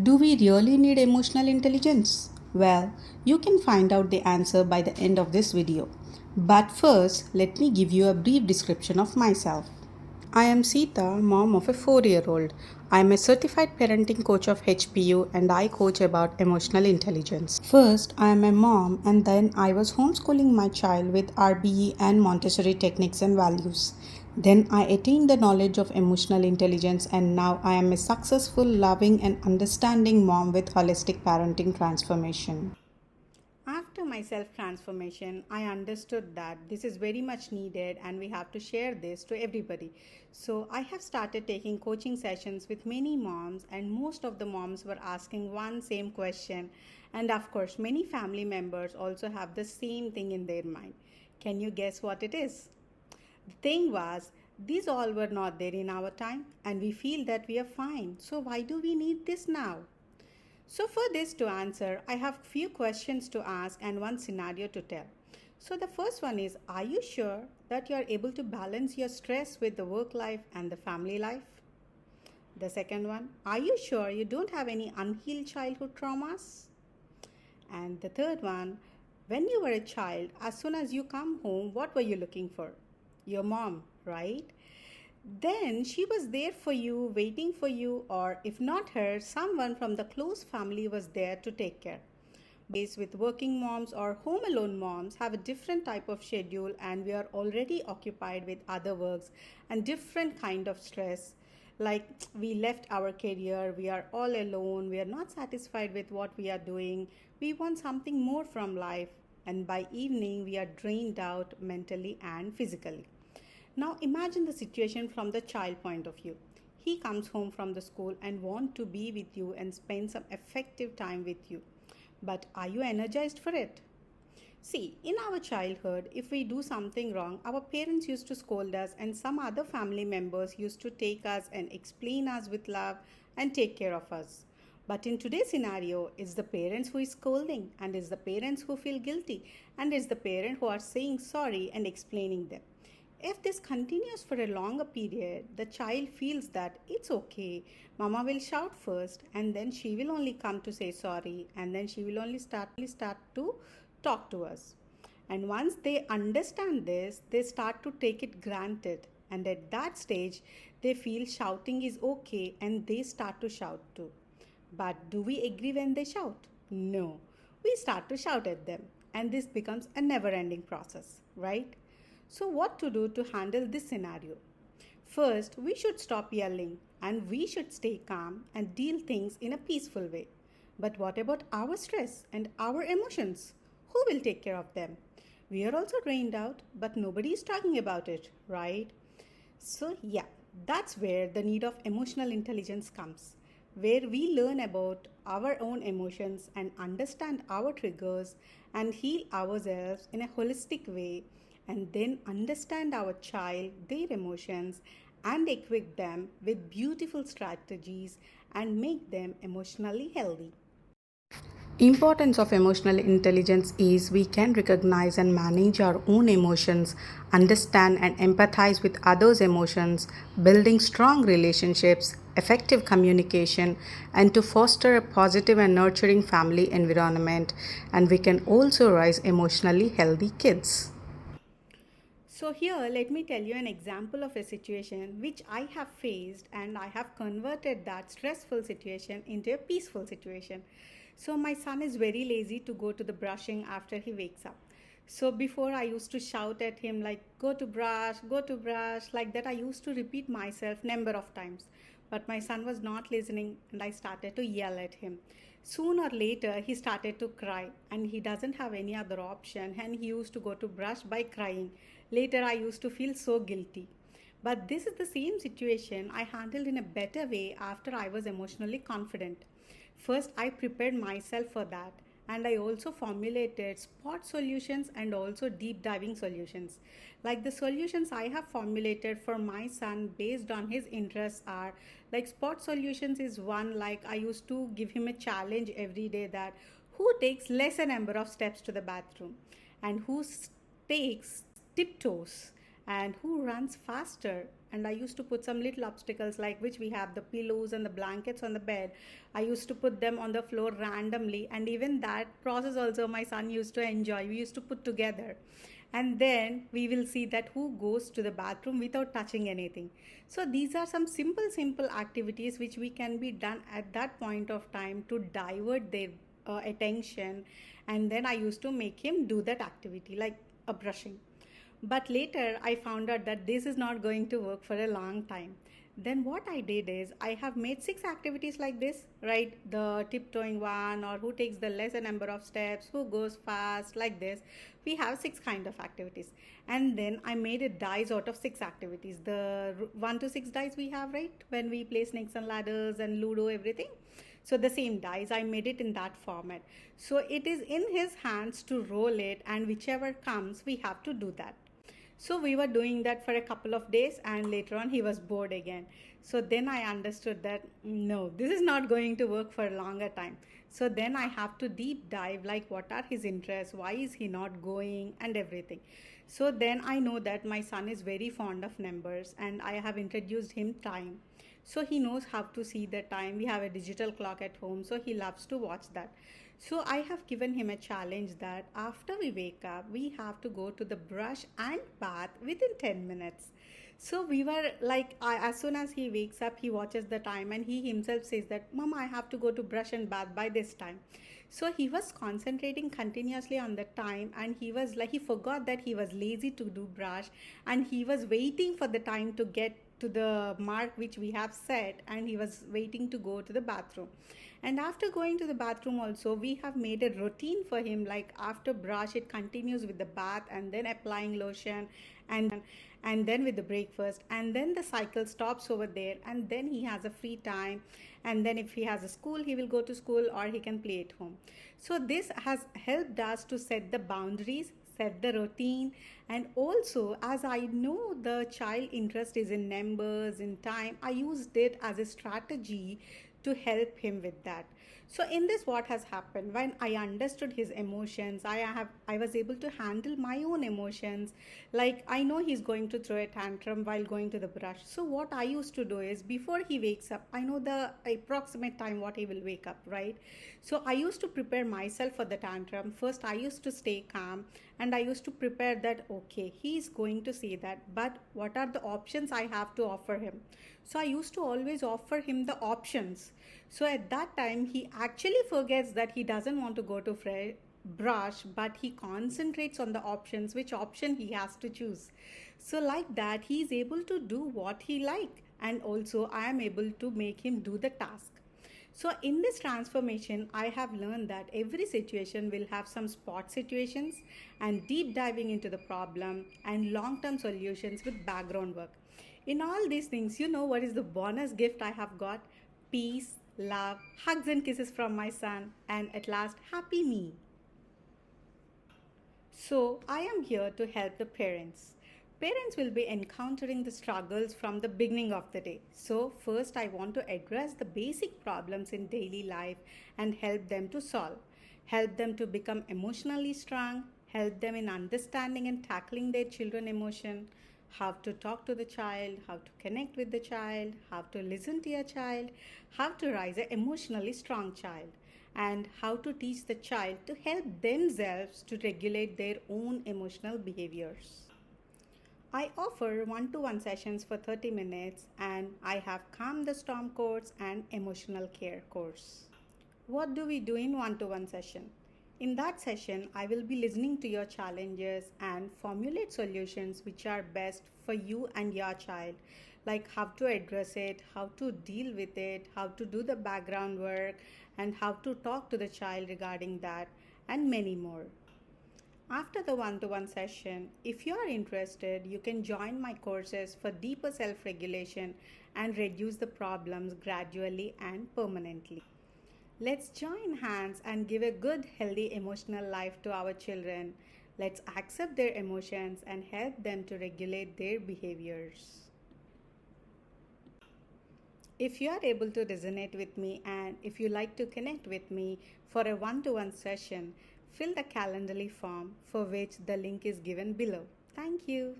Do we really need emotional intelligence? Well, you can find out the answer by the end of this video. But first, let me give you a brief description of myself. I am Sita, mom of a 4-year-old. I am a certified parenting coach of HPU and I coach about emotional intelligence. First, I am a mom and then I was homeschooling my child with RBE and Montessori techniques and values. Then I attained the knowledge of emotional intelligence and now I am a successful, loving and understanding mom with holistic parenting transformation. After my self transformation, I understood that this is very much needed and we have to share this to everybody. So, I have started taking coaching sessions with many moms, and most of the moms were asking one same question. And of course, many family members also have the same thing in their mind. Can you guess what it is? The thing was, these all were not there in our time, and we feel that we are fine. So, why do we need this now? So for this to answer, I have few questions to ask and one scenario to tell. So the first one is, are you sure that you are able to balance your stress with the work life and the family life? The second one, are you sure you don't have any unhealed childhood traumas? And the third one, when you were a child, as soon as you come home, what were you looking for? Your mom, right? Then she was there for you, waiting for you, or if not her, someone from the close family was there to take care. Days with working moms or home alone moms have a different type of schedule, and we are already occupied with other works and different kind of stress. Like we left our career, we are all alone, we are not satisfied with what we are doing, we want something more from life, and by evening we are drained out mentally and physically. Now imagine the situation from the child point of view. He comes home from the school and want to be with you and spend some effective time with you. But are you energized for it? See, in our childhood, if we do something wrong, our parents used to scold us and some other family members used to take us and explain us with love and take care of us. But in today's scenario, it's the parents who is scolding and it's the parents who feel guilty and it's the parent who are saying sorry and explaining them. If this continues for a longer period, the child feels that it's okay. Mama will shout first and then she will only come to say sorry and then she will only start to talk to us. And once they understand this, they start to take it granted. And at that stage, they feel shouting is okay and they start to shout too. But do we agree when they shout? No. We start to shout at them. And this becomes a never ending process, right? So, what to do to handle this scenario? First, we should stop yelling and we should stay calm and deal things in a peaceful way. But what about our stress and our emotions? Who will take care of them? We are also drained out, but nobody is talking about it, right? So, yeah, that's where the need of emotional intelligence comes, where we learn about our own emotions and understand our triggers and heal ourselves in a holistic way, and then understand our child, their emotions, and equip them with beautiful strategies and make them emotionally healthy. Importance of emotional intelligence is we can recognize and manage our own emotions, understand and empathize with others emotions, building strong relationships, effective communication, and to foster a positive and nurturing family environment, and we can also raise emotionally healthy kids. So, here let me tell you an example of a situation which I have faced, and I have converted that stressful situation into a peaceful situation. So, my son is very lazy to go to the brushing after he wakes up. So, before I used to shout at him, like, go to brush, like that, I used to repeat myself number of times. But my son was not listening, and I started to yell at him. Soon or later, he started to cry, and he doesn't have any other option, and he used to go to brush by crying. Later, I used to feel so guilty. But this is the same situation I handled in a better way after I was emotionally confident. First, I prepared myself for that, and I also formulated spot solutions and also deep diving solutions. Like the solutions I have formulated for my son based on his interests are like spot solutions is one, like I used to give him a challenge every day that who takes lesser number of steps to the bathroom and who takes tiptoes and who runs faster. And I used to put some little obstacles like which we have the pillows and the blankets on the bed. I used to put them on the floor randomly, and even that process also my son used to enjoy. We used to put together, and then we will see that who goes to the bathroom without touching anything. So these are some simple activities which we can be done at that point of time to divert their attention. And then I used to make him do that activity like a brushing. But later I found out that this is not going to work for a long time. Then what I did is I have made 6 activities like this, right? The tiptoeing one, or who takes the lesser number of steps, who goes fast, like this. We have 6 kind of activities. And then I made a dice out of 6 activities. The 1 to 6 dice we have, right? When we play snakes and ladders and Ludo, everything. So the same dice, I made it in that format. So it is in his hands to roll it, and whichever comes, we have to do that. So we were doing that for a couple of days, and later on he was bored again. So then I understood that no, this is not going to work for a longer time. So then I have to deep dive, like what are his interests, why is he not going, and everything. So then I know that my son is very fond of numbers, and I have introduced him time. So he knows how to see the time. We have a digital clock at home, so he loves to watch that. So I have given him a challenge that after we wake up, we have to go to the brush and bath within 10 minutes. So we were like, as soon as he wakes up, he watches the time, and he himself says that, Mama, I have to go to brush and bath by this time. So he was concentrating continuously on the time, and he was like, he forgot that he was lazy to do brush, and he was waiting for the time to get to the mark which we have set, and he was waiting to go to the bathroom. And after going to the bathroom also, we have made a routine for him, like after brush it continues with the bath, and then applying lotion, and then with the breakfast, and then the cycle stops over there, and then he has a free time. And then if he has a school, he will go to school, or he can play at home. So this has helped us to set the boundaries, set the routine. And also, as I know the child interest is in numbers, in time, I used it as a strategy to help him with that. So in this, what has happened, when I understood his emotions, I was able to handle my own emotions. Like I know he's going to throw a tantrum while going to the brush. So what I used to do is, before he wakes up, I know the approximate time what he will wake up, right? So I used to prepare myself for the tantrum. First I used to stay calm, and I used to prepare that okay, he's going to say that, but what are the options I have to offer him? So I used to always offer him the options. So at that time he actually forgets that he doesn't want to go to brush, but he concentrates on the options, which option he has to choose. So like that he is able to do what he like, and also I am able to make him do the task. So in this transformation, I have learned that every situation will have some spot situations, and deep diving into the problem, and long-term solutions with background work. In all these things, you know what is the bonus gift I have got? Peace, love, hugs and kisses from my son, and at last, happy me. So I am here to help the parents. Parents will be encountering the struggles from the beginning of the day. So first I want to address the basic problems in daily life and help them to solve. Help them to become emotionally strong, help them in understanding and tackling their children's emotion, how to talk to the child, how to connect with the child, how to listen to your child, how to raise an emotionally strong child, and how to teach the child to help themselves to regulate their own emotional behaviors. I offer one-to-one sessions for 30 minutes, and I have Calm the Storm course and Emotional Care course. What do we do in one-to-one session? In that session, I will be listening to your challenges and formulate solutions which are best for you and your child, like how to address it, how to deal with it, how to do the background work, and how to talk to the child regarding that, and many more. After the one-to-one session, if you are interested, you can join my courses for deeper self-regulation and reduce the problems gradually and permanently. Let's join hands and give a good, healthy emotional life to our children. Let's accept their emotions and help them to regulate their behaviors. If you are able to resonate with me, and if you like to connect with me for a one-to-one session, fill the Calendly form, for which the link is given below. Thank you.